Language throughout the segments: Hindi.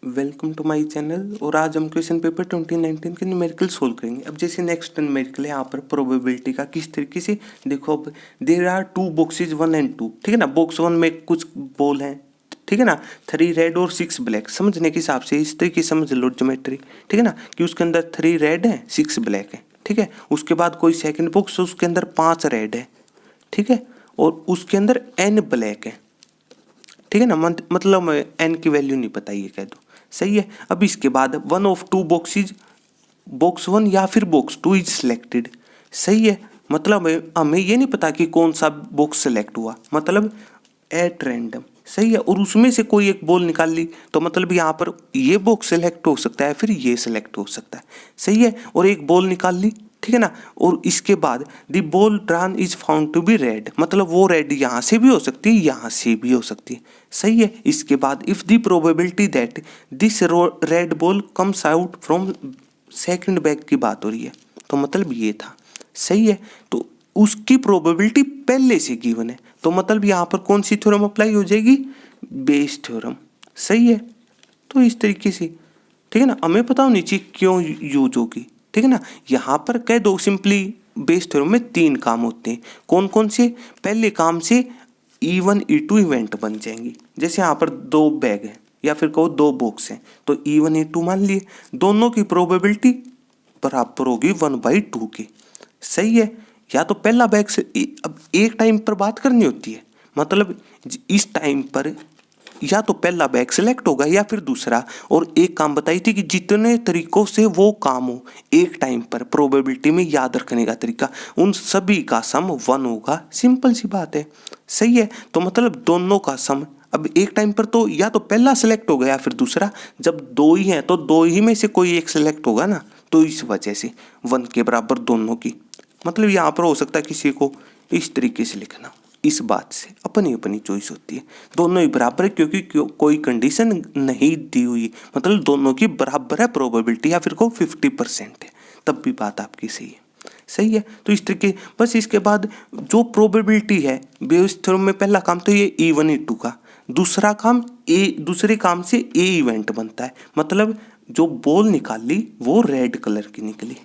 Welcome to my channel. और आज हम क्वेश्चन पेपर 2019 के न्यूमेरिकल सोल्व करेंगे। अब जैसे नेक्स्ट न्यूमेरिकल है यहाँ पर प्रोबेबिलिटी का किस तरीके से देखो। अब there are two boxes 1 and 2, ठीक है ना। बॉक्स 1 में कुछ बॉल हैं, ठीक है ना, 3 रेड और 6 ब्लैक। समझने के हिसाब से इस तरीके समझ लो ज्योमेट्री, ठीक है ना, कि उसके अंदर 3 रेड है 6 ब्लैक है, ठीक है। उसके बाद कोई सेकंड बॉक्स, उसके अंदर 5 रेड है, ठीक है, और उसके अंदर n ब्लैक है, ठीक है ना। मतलब n की वैल्यू नहीं पता, ये कह दो, सही है। अब इसके बाद 1 of 2 boxes, बॉक्स 1 या फिर बॉक्स 2 इज सिलेक्टेड, सही है। मतलब हमें ये नहीं पता कि कौन सा बॉक्स सेलेक्ट हुआ, मतलब एट रैंडम, सही है। और उसमें से कोई एक बॉल निकाल ली तो मतलब यहाँ पर ये बॉक्स सेलेक्ट हो सकता है, फिर ये सेलेक्ट हो सकता है, सही है। और एक बॉल निकाल ली, ठीक है ना। और इसके बाद the ball drawn is found to be red, मतलब वो रेड यहाँ से भी हो सकती है, यहाँ से भी हो सकती है, सही है। इसके बाद if the probability that this red ball comes out from second bag की बात हो रही है, तो मतलब ये था, सही है। तो उसकी प्रोबेबिलिटी पहले से गिवन है, तो मतलब यहाँ पर कौन सी थ्योरम अप्लाई हो जाएगी, बेस थ्योरम, सही है। तो इस तरीके से, ठीक है ना, हमें पता होनी चाहिए क्यों यूज होगी, ठीक है ना। यहाँ पर कह दो सिंपली बेस थ्योरम में 3 काम होते हैं। कौन कौन से? पहले काम से E1 E2 इवेंट बन जाएंगी। जैसे यहाँ पर 2 बैग हैं या फिर कहो 2 बॉक्स हैं, तो E1 E2 मान लिए, दोनों की प्रोबेबिलिटी बराबर होगी 1/2 की, सही है। या तो पहला बैग से अब एक टाइम पर बात करनी होती है, मतलब इस टाइम पर या तो पहला बैग सिलेक्ट होगा या फिर दूसरा। और एक काम बताई थी कि जितने तरीकों से वो काम हो एक टाइम पर, प्रोबेबिलिटी में याद रखने का तरीका, उन सभी का सम 1 होगा। सिंपल सी बात है, सही है। तो मतलब दोनों का सम अब एक टाइम पर तो या तो पहला सिलेक्ट होगा या फिर दूसरा। जब 2 ही हैं तो 2 ही में से कोई एक सिलेक्ट होगा ना, तो इस वजह से 1 के बराबर दोनों की। मतलब यहाँ पर हो सकता है किसी को इस तरीके से लिखना, इस बात से अपनी अपनी चॉइस होती है। दोनों ही बराबर है क्योंकि कोई कंडीशन नहीं दी हुई, मतलब दोनों की बराबर है प्रोबेबिलिटी, या फिर को 50% है, तब भी बात आपकी सही है, सही है। तो इस तरीके बस। इसके बाद जो प्रोबेबिलिटी है बेस थ्योरम में, पहला काम तो ये E1 E2 का, दूसरा काम दूसरे काम से ए इवेंट बनता है, मतलब जो बॉल निकाली वो रेड कलर की निकली,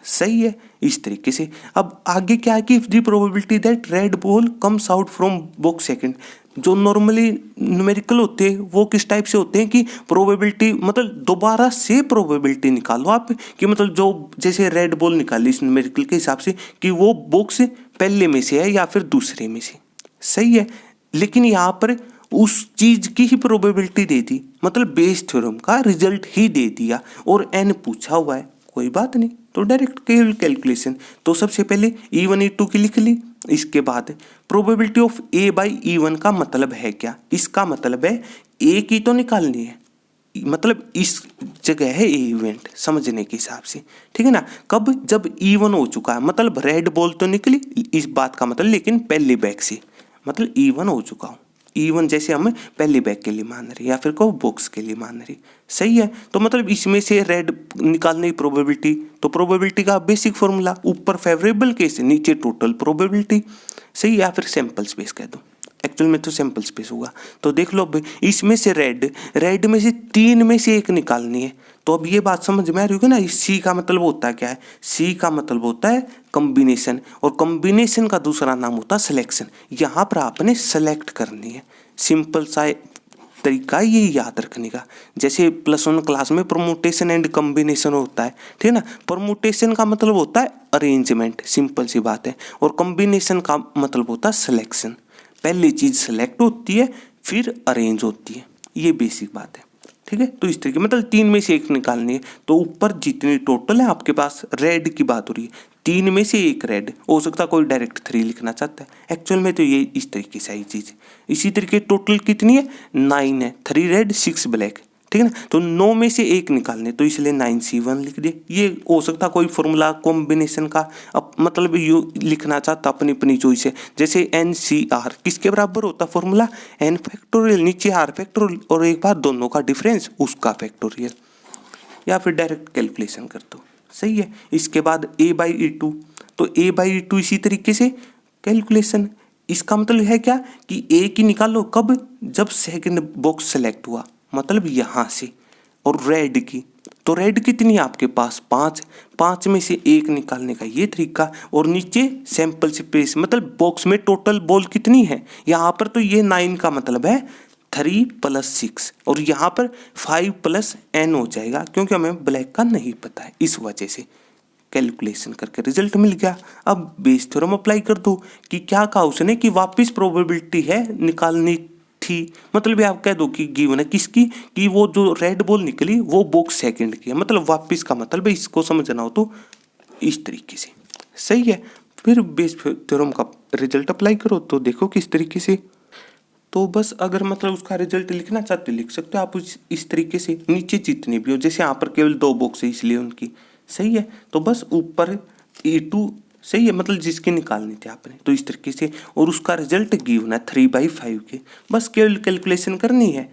सही है। इस तरीके से अब आगे क्या है कि if the probability that red ball comes out from box second, जो नॉर्मली न्यूमेरिकल होते हैं वो किस टाइप से होते हैं कि प्रोबेबिलिटी मतलब दोबारा से प्रोबेबिलिटी निकालो आप, कि मतलब जो जैसे रेड बॉल निकाली इस न्यूमेरिकल के हिसाब से कि वो बॉक्स पहले में से है या फिर दूसरे में से, सही है। लेकिन यहाँ पर उस चीज की ही प्रोबेबिलिटी दे दी, मतलब बेस थ्योरम का रिजल्ट ही दे दिया, और n पूछा हुआ है, कोई बात नहीं, तो डायरेक्ट कैलकुलेशन। तो सबसे पहले E1 E2 की लिख ली। इसके बाद प्रोबेबिलिटी ऑफ A/E1 का मतलब है क्या? इसका मतलब है ए की तो निकालनी है, मतलब इस जगह है ए इवेंट, समझने के हिसाब से, ठीक है ना। कब? जब E1 हो चुका है, मतलब रेड बॉल तो निकली, इस बात का मतलब, लेकिन पहले बैग से, मतलब E1 हो चुका हूँ। E1 जैसे हम पहले बैग के लिए मान रहे या फिर को बॉक्स के लिए मान रही, सही है। तो मतलब इसमें से रेड निकालने की प्रोबेबिलिटी, तो प्रोबेबिलिटी का बेसिक फॉर्मूला, ऊपर फेवरेबल केस नीचे टोटल प्रोबेबिलिटी, सही, या फिर सैंपल स्पेस कह दो, एक्चुअल में तो सैंपल स्पेस होगा। तो देख लो इसमें से रेड में से 3 में से एक निकालनी है। तो अब ये बात समझ में आ रही होगी ना, इस सी का मतलब होता है क्या है? सी का मतलब होता है कॉम्बिनेशन, और कॉम्बिनेशन का दूसरा नाम होता है सिलेक्शन। यहाँ पर आपने सेलेक्ट करनी है, सिंपल सा तरीका ये याद रखने का। जैसे +1 क्लास में परमुटेशन एंड कॉम्बिनेशन होता है, ठीक है ना। परमुटेशन का मतलब होता है अरेंजमेंट, सिंपल सी बात है, और कॉम्बिनेशन का मतलब होता है सिलेक्शन। पहली चीज सेलेक्ट होती है फिर अरेंज होती है, ये बेसिक बात है, ठीक है। तो इस तरीके मतलब 3 में से एक निकालनी है। तो ऊपर जितनी टोटल है आपके पास, रेड की बात हो रही है, 3 में से एक रेड हो सकता है, कोई डायरेक्ट 3 लिखना चाहता है, एक्चुअल में तो ये इस तरीके से आई चीज। इसी तरीके टोटल कितनी है? 9 है, 3 रेड 6 ब्लैक, ठीक है ना। तो 9 में से एक निकालने, तो इसलिए 9C1 लिख दिए। ये हो सकता कोई फॉर्मूला कॉम्बिनेशन का, अब मतलब यू लिखना चाहता, अपनी अपनी चॉइस है। जैसे NCR किसके बराबर होता फॉर्मूला? n फैक्टोरियल, नीचे r फैक्टोरियल, और एक बार दोनों का डिफरेंस उसका फैक्टोरियल, या फिर डायरेक्ट कैलकुलेशन कर दो, सही है। इसके बाद A/E2, तो A/E2 इसी तरीके से कैलकुलेशन। इसका मतलब है क्या कि ए की निकालो कब? जब सेकंड बॉक्स सेलेक्ट हुआ, मतलब यहाँ से, और रेड की, तो रेड कितनी है आपके पास 5, 5 में से 1 निकालने का ये तरीका। और नीचे सैंपल स्पेस मतलब बॉक्स में टोटल बॉल कितनी है, यहाँ पर तो ये 9 का मतलब है 3 + 6 और यहाँ पर 5 + n हो जाएगा क्योंकि हमें ब्लैक का नहीं पता है, इस वजह से कैलकुलेशन करके रिजल्ट मिल गया। अब बेस थ्योरम अप्लाई कर दो कि क्या कहा उसने कि वापस प्रोबेबिलिटी है निकालनी थी, मतलब ये आप कह दो कि गिवन है किसकी, कि वो जो रेड बॉल निकली वो बॉक्स सेकंड की है, मतलब वापस का मतलब है, इसको समझना हो तो इस तरीके से। सही है, फिर बेस थ्योरम का रिजल्ट अप्लाई करो तो देखो किस तरीके से। तो बस अगर मतलब उसका रिजल्ट लिखना चाहते हो लिख सकते हो आप इस तरीके से, नीचे जितने भी हो, जैसे यहाँ पर केवल 2 बॉक्स है इसलिए उनकी। सही है, तो बस ऊपर E2 सही है, मतलब जिसकी निकालनी थी आपने, तो इस तरीके से। और उसका रिजल्ट गिवन है 3/5 के, बस केवल कैलकुलेशन करनी है,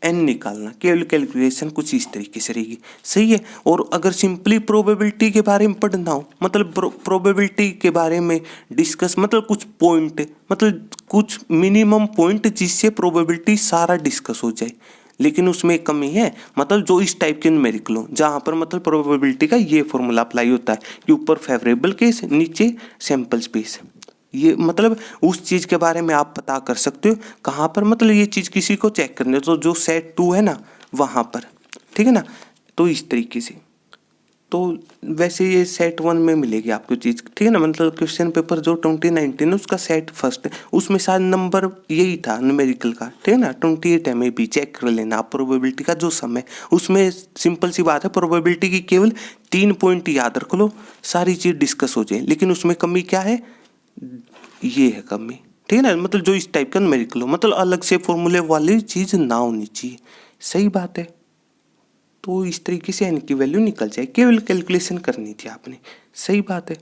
n निकालना, केवल कैलकुलेशन कुछ इस तरीके से रहेगी। सही है, और अगर सिंपली प्रोबेबिलिटी के बारे में पढ़ना हो, मतलब प्रोबेबिलिटी के बारे में डिस्कस, मतलब कुछ पॉइंट, मतलब कुछ मिनिमम पॉइंट जिससे प्रोबेबिलिटी सारा डिस्कस हो जाए, लेकिन उसमें एक कमी है, मतलब जो इस टाइप के न्यूमेरिकल हो जहाँ पर मतलब प्रोबेबिलिटी का ये फॉर्मूला अप्लाई होता है कि ऊपर फेवरेबल केस नीचे सैंपल स्पेस, ये मतलब उस चीज़ के बारे में आप पता कर सकते हो कहाँ पर, मतलब ये चीज़ किसी को चेक करनी है तो जो सेट 2 है ना वहाँ पर, ठीक है ना, तो इस तरीके से। तो वैसे ये सेट 1 में मिलेगी आपको चीज़, ठीक है ना, मतलब क्वेश्चन पेपर जो 2019 उसका सेट फर्स्ट है, उसमें शायद नंबर यही था न्यूमेरिकल का, ठीक है ना, 28 है, में भी चेक कर लेना आप प्रोबेबिलिटी का जो सम है, उसमें सिंपल सी बात है प्रोबेबिलिटी की केवल 3 पॉइंट याद रख लो, सारी चीज़ डिस्कस हो जाए, लेकिन उसमें कमी क्या है, ये है कमी, ठीक है ना, मतलब जो इस टाइप का न्यूमेरिकल हो, मतलब अलग से फॉर्मूले वाली चीज़ ना होनी चाहिए। सही बात है, तो इस तरीके से n की वैल्यू निकल जाए, केवल कैलकुलेशन करनी थी आपने। सही बात है,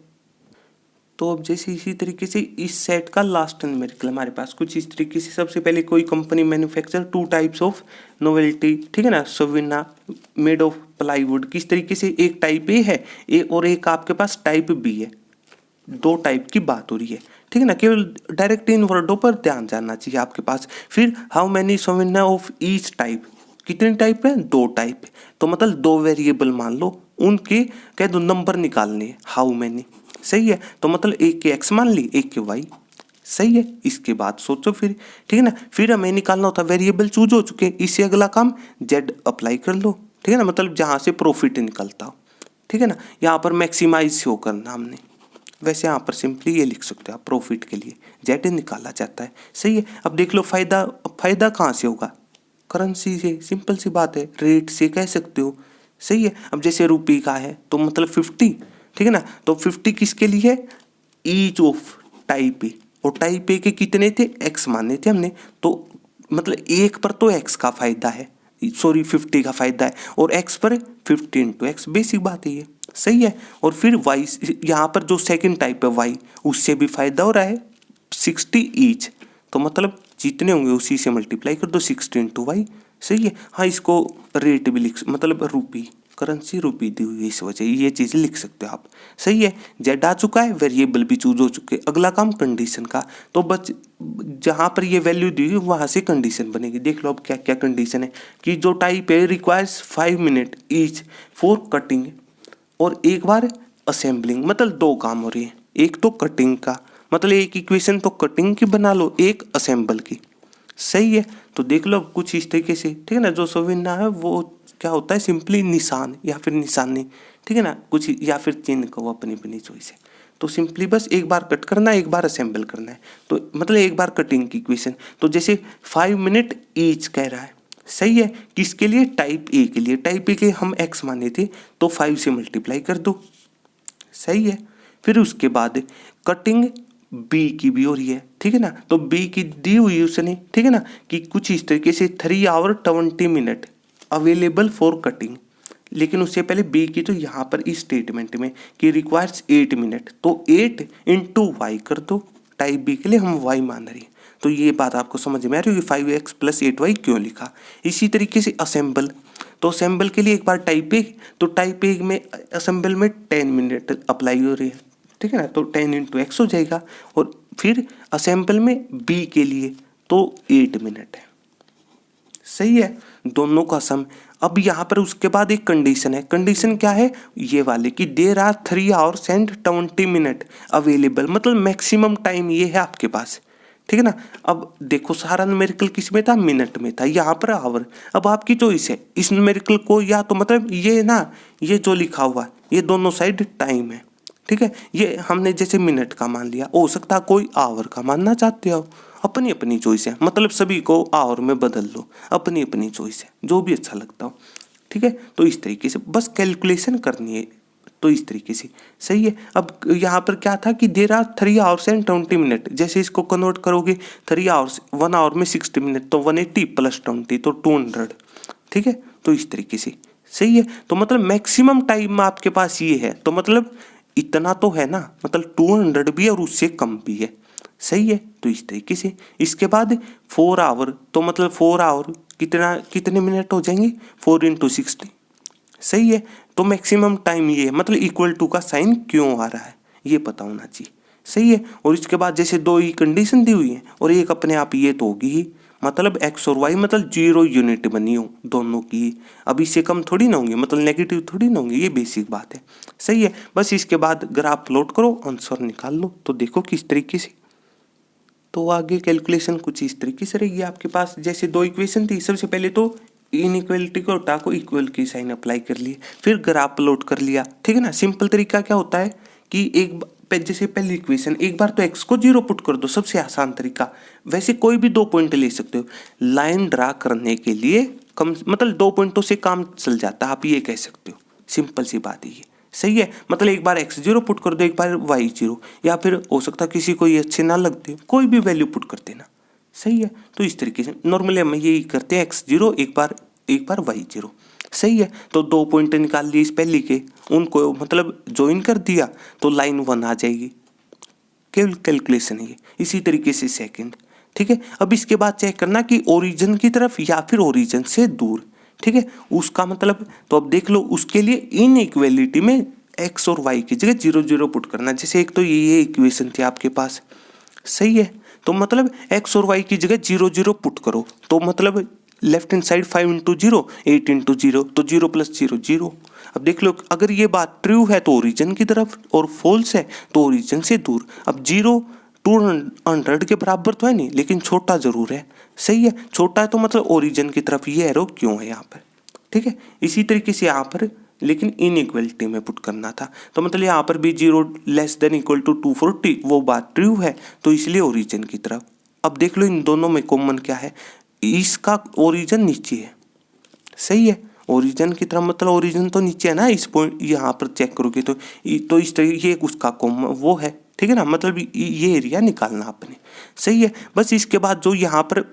तो अब जैसे इसी तरीके से इस सेट का लास्ट न्यूमेरिकल हमारे पास कुछ इस तरीके से, सबसे पहले कोई company manufacture 2 types of novelty, ठीक है ना, सोविना मेड ऑफ प्लाईवुड, किस तरीके से एक टाइप ए है और एक आपके पास टाइप बी है, 2 टाइप की बात हो रही है, ठीक है ना, केवल डायरेक्ट इन वर्डों पर ध्यान जाना चाहिए आपके पास। फिर हाउ मैनी सोविना ऑफ ईच टाइप, कितने टाइप है, 2 टाइप है, तो मतलब 2 वेरिएबल मान लो, उनके कह दो नंबर निकालने, हाउ मैनी। सही है, तो मतलब एक के x मान ली, एक के y। सही है, इसके बाद सोचो फिर, ठीक है ना, फिर हमें निकालना होता है, वेरिएबल चूज हो चुके, इससे अगला काम z अप्लाई कर लो, ठीक है ना, मतलब जहाँ से प्रॉफिट निकलता हो, ठीक है ना, यहाँ पर मैक्सिमाइज शो करना हमने, वैसे यहाँ पर सिंपली ये लिख सकते हो आप, प्रॉफिट के लिए जेड निकाला जाता है। सही है, अब देख लो फायदा कहाँ से होगा, करेंसी से, सिंपल सी बात है, रेट से कह सकते हो। सही है, अब जैसे रुपये का है तो मतलब 50, ठीक है ना, तो 50 किसके लिए है, ईच ऑफ टाइप ए, और टाइप ए के कितने थे, एक्स माने थे हमने, तो मतलब एक पर तो एक्स का फायदा है, सॉरी 50 का फायदा है, और एक्स पर 50 × x, बेसिक बात है ये। सही है, और फिर वाई, यहाँ पर जो सेकंड टाइप है वाई, उससे भी फायदा हो रहा है 60 ईच, तो मतलब जितने होंगे उसी से मल्टीप्लाई कर दो 60 × y। सही है, हाँ इसको रेट भी लिख, मतलब रुपी, करेंसी रुपी दी हुई है, इस वजह ये चीज़ लिख सकते हो आप। सही है, जेड आ चुका है, वेरिएबल भी चूज हो चुके, अगला काम कंडीशन का, तो बस जहाँ पर ये वैल्यू दी हुई वहाँ से कंडीशन बनेगी। देख लो अब क्या क्या कंडीशन है, कि जो टाइप है requires 5 minute each for cutting, और एक बार असेंबलिंग, मतलब 2 काम हो रही है, एक तो कटिंग का, मतलब एक इक्वेशन तो कटिंग की बना लो, एक असेंबल की। सही है, तो देख लो कुछ इस तरीके से, ठीक है ना, जो सोविना है वो क्या होता है, सिंपली निशान या फिर निशानी, ठीक है ना, कुछ या फिर चिन्ह को अपनी अपनी चॉइस है, तो सिंपली बस एक बार कट करना है, एक बार असेंबल करना है, तो मतलब एक बार कटिंग की इक्वेशन, तो जैसे 5 मिनट ईच कह रहा है। सही है, किसके लिए, टाइप ए के लिए, टाइप ए के हम x माने थे तो 5 से मल्टीप्लाई कर दो। सही है, फिर उसके बाद कटिंग बी की भी हो रही है, ठीक है ना, तो बी की दी हुई उसने, ठीक है ना, कि कुछ इस तरीके से 3 hour 20 minute available for cutting, लेकिन उससे पहले बी की तो यहाँ पर इस स्टेटमेंट में कि रिक्वायर्स 8 मिनट, तो 8 × y कर दो, टाइप बी के लिए हम y मान रहे हैं, तो ये बात आपको समझ में आ रही होगी 5x + 8y क्यों लिखा। इसी तरीके से असेंबल, तो असेंबल के लिए एक बार टाइप ए, तो टाइप ए में असेंबल में 10 मिनट अप्लाई हो रही है, ठीक है ना, तो 10 × x हो जाएगा, और फिर असेंबल में बी के लिए तो 8 मिनट है। सही है, दोनों का सम अब यहाँ पर उसके बाद एक कंडीशन है, कंडीशन क्या है ये वाले कि there are 3 hours and 20 minutes available, मतलब मैक्सिमम टाइम ये है आपके पास, ठीक है ना। अब देखो सारा न्यूमेरिकल किस में था, मिनट में था, यहाँ पर आवर। अब आपकी चॉइस है इस न्यूमेरिकल को या तो मतलब ये ना, ये जो लिखा हुआ है ये दोनों साइड टाइम है, ठीक है। ये हमने जैसे मिनट का मान लिया, हो सकता है कोई आवर का मानना चाहते हो, अपनी अपनी चॉइस है, मतलब सभी को आवर में बदल लो, अपनी अपनी चॉइस है, जो भी अच्छा लगता हो, ठीक है। तो इस तरीके से बस कैलकुलेशन करनी है, तो इस तरीके से सही है। अब यहाँ पर क्या था कि there are 3 hours and 20 minutes, जैसे इसको कन्वर्ट करोगे 3 hours 1 hour में 60 मिनट, तो 180 + 20 तो 200, ठीक है। तो इस तरीके से सही है। तो मतलब मैक्सिमम टाइम आपके पास ये है, तो मतलब इतना तो है ना, मतलब 200 भी और उससे कम भी है, सही है। तो इस तरीके से इसके बाद 4 hour, तो मतलब 4 hour कितने मिनट हो जाएंगे, 4 × 60, सही है। तो मैक्सिमम टाइम ये है, मतलब इक्वल टू का साइन क्यों आ रहा है ये पता होना चाहिए, सही है। और इसके बाद जैसे दो ही कंडीशन दी हुई है और एक अपने आप ये तो होगी ही, मतलब एक्स और वाई मतलब 0 यूनिट बनी हो दोनों की, अब इससे कम थोड़ी ना होंगे, मतलब नेगेटिव थोड़ी ना होंगे, ये बेसिक बात है, सही है। बस इसके बाद ग्राफ प्लॉट करो, आंसर निकाल लो। तो देखो किस तरीके से, तो आगे कैलकुलेशन कुछ इस तरीके से रहेगी आपके पास। जैसे दो इक्वेशन थी, सबसे पहले तो इनइक्वलिटी को हटा को इक्वल की साइन अप्लाई कर लिए, फिर ग्राफ प्लॉट कर लिया, ठीक है ना। सिंपल तरीका क्या होता है कि जैसे पहली इक्वेशन एक बार तो x को 0 पुट कर दो, सबसे आसान तरीका। वैसे कोई भी 2 पॉइंट ले सकते हो, लाइन ड्रा करने के लिए कम मतलब 2 पॉइंटों से काम चल जाता है, आप ये कह सकते हो, सिंपल सी बात है ये, सही है। मतलब एक बार x 0 पुट कर दो, एक बार y 0, या फिर हो सकता है किसी को ये अच्छे ना लगते, कोई भी वैल्यू पुट कर देना, सही है। तो इस तरीके से नॉर्मली हम यही करते हैं, x 0 एक बार y 0, सही है। तो 2 पॉइंट निकाल लिए इस पहली के, उनको मतलब ज्वाइन कर दिया तो लाइन 1 आ जाएगी, केवल कैलकुलेशन है ये। इसी तरीके से सेकंड, ठीक है। अब इसके बाद चेक करना कि ओरिजिन की तरफ या फिर ओरिजिन से दूर, ठीक है, उसका मतलब। तो अब देख लो उसके लिए इनइक्वालिटी में x और y की जगह 0 0 पुट करना। जैसे एक तो ये इक्वेशन थी आपके पास, सही है। तो मतलब x और y की जगह 0 0 पुट करो, तो मतलब लेफ्ट हैंड साइड 5 × 0 8 × 0, तो 0 + 0 0। अब देख लो अगर ये बात ट्रू है तो ओरिजिन की तरफ, और फॉल्स है तो ओरिजिन से दूर। अब 0 200 के बराबर तो है नहीं, लेकिन छोटा जरूर है, सही है। छोटा है तो मतलब ओरिजिन की तरफ, ये एरो क्यों है यहाँ पर, ठीक है। इसी तरीके से यहाँ पर लेकिन इनइक्वलिटी में पुट करना था, तो मतलब यहाँ पर भी 0 < 240 वो बात ट्रू है, तो इसलिए ओरिजिन की तरफ। अब देख लो इन दोनों में कॉमन क्या है, इसका ओरिजिन नीचे है, सही है। ओरिजिन की तरफ मतलब ओरिजिन तो नीचे है ना, इस पॉइंट यहाँ पर चेक करोगे तो इस तरीके उसका कॉमन वो है, ठीक है ना, मतलब ये एरिया निकालना आपने, सही है। बस इसके बाद जो यहाँ पर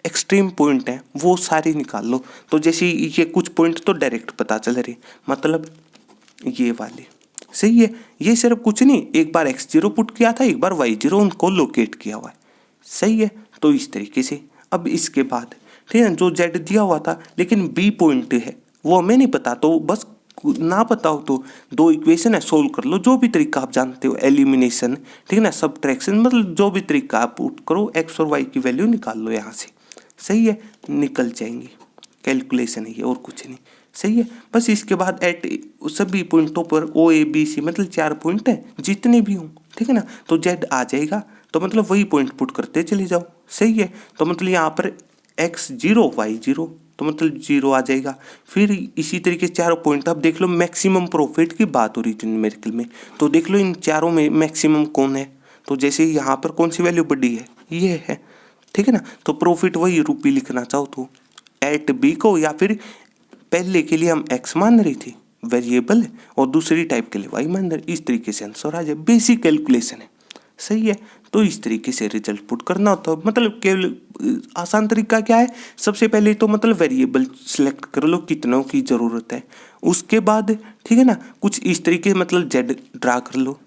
एक्सट्रीम पॉइंट है वो सारे निकाल लो। तो जैसे ये कुछ पॉइंट तो डायरेक्ट पता चल रहे, मतलब ये वाले, सही है। ये सिर्फ कुछ नहीं, एक बार x 0 पुट किया था, एक बार y 0, उनको लोकेट किया हुआ है, सही है। तो इस तरीके से अब इसके बाद ठीक है, जो z दिया हुआ था लेकिन b पॉइंट है वो हमें नहीं पता, तो बस ना पता हो तो 2 इक्वेशन है, सोल्व कर लो, जो भी तरीका आप जानते हो, एलिमिनेशन, ठीक है ना, सब्ट्रैक्शन, मतलब जो भी तरीका आप पुट करो, x और y की वैल्यू निकाल लो यहाँ से, सही है, निकल जाएंगी। कैलकुलेशन है ये और कुछ नहीं, सही है। बस इसके बाद एट सभी पॉइंटों पर ओ ए बी सी मतलब 4 पॉइंट है जितने भी हों, ठीक है ना, तो जेड आ जाएगा, तो मतलब वही पॉइंट पुट करते चले जाओ, सही है। तो मतलब यहाँ पर x 0 y 0, तो मतलब 0 आ जाएगा। फिर इसी तरीके 4 पॉइंट, अब देख लो मैक्सिमम प्रॉफिट की बात हो रही थी न्यूमेरिकल में, तो देख लो इन चारों में मैक्सिमम कौन है, तो जैसे यहाँ पर कौन सी वैल्यू बड़ी है, ये है, ठीक है ना। तो प्रॉफिट वही रुपये लिखना चाहो तो एट बी को, या फिर पहले के लिए हम x मान रही थी वेरिएबल है, और दूसरी टाइप के लिए y मान रही, इस तरीके से आंसर आ जाए। बेसिक कैलकुलेशन है, सही है। तो इस तरीके से रिजल्ट पुट करना होता है, मतलब केवल आसान तरीका क्या है, सबसे पहले तो मतलब वेरिएबल सिलेक्ट कर लो कितनों की ज़रूरत है, उसके बाद ठीक है ना कुछ इस तरीके मतलब z ड्रा कर लो,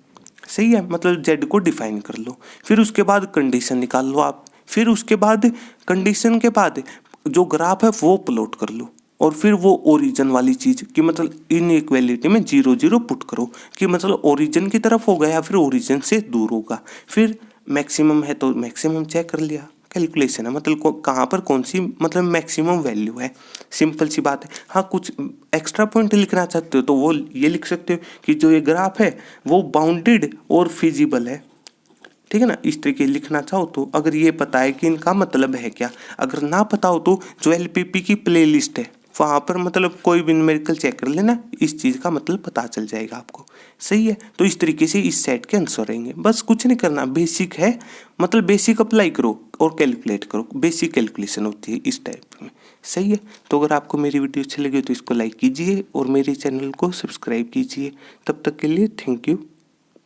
सही है, मतलब z को डिफाइन कर लो, फिर उसके बाद कंडीशन निकाल लो आप, फिर उसके बाद कंडीशन के बाद जो ग्राफ है वो प्लॉट कर लो, और फिर वो ओरिजिन वाली चीज़ कि मतलब इनइक्वालिटी में 0 0 पुट करो कि मतलब ओरिजिन की तरफ होगा या फिर ओरिजिन से दूर होगा, फिर मैक्सिमम है तो मैक्सिमम चेक कर लिया, कैलकुलेशन है, मतलब कहाँ पर कौन सी मतलब मैक्सिमम वैल्यू है, सिंपल सी बात है। हाँ, कुछ एक्स्ट्रा पॉइंट लिखना चाहते हो तो वो ये लिख सकते हो कि जो ये ग्राफ है वो बाउंडेड और फिजिबल है, ठीक है ना। इस तरीके लिखना चाहो तो, अगर ये पता है कि इनका मतलब है क्या। अगर ना पता हो तो जो LPP की प्लेलिस्ट है वहाँ पर मतलब कोई भी न्यूमेरिकल चेक कर लेना, इस चीज़ का मतलब पता चल जाएगा आपको। सही है, तो इस तरीके से इस सेट के आंसर रहेंगे। बस कुछ नहीं करना, बेसिक है, मतलब बेसिक अप्लाई करो और कैलकुलेट करो, बेसिक कैलकुलेशन होती है इस टाइप में। सही है, तो अगर आपको मेरी वीडियो अच्छी लगी तो इसको लाइक कीजिए और मेरे चैनल को सब्सक्राइब कीजिए। तब तक के लिए थैंक यू।